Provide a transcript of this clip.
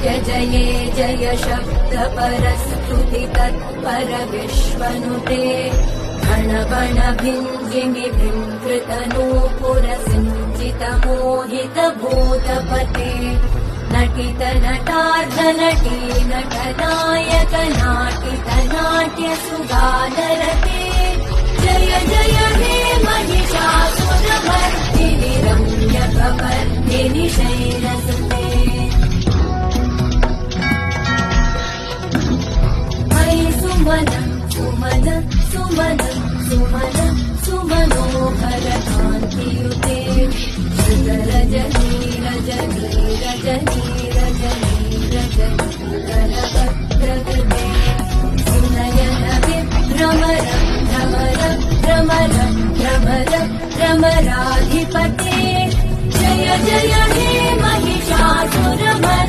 जये जय शब्द परस्तुति तत्पर विश्वनुते घनबण भिञ्जिनि भिङ्कृतनूपुर सिञ्चित मोहित भूतपते नटित नटार्ध नटी नटनायक नाटित नाट्य सुगानरते जय जय हे महिषासुरमर्दिनि रम्यकपर्दिनि शैलसुते सुमन सुमन सुमन सुमन सुमनोहर कान्तियुते श्रुत रजनी रजनी रजनी रजनी रजनी करपत्रगते सुनयन विभ्रमर भ्रमर भ्रमर भ्रमर भ्रमराधिपते जय जय हे महिषासुरमर्दिनि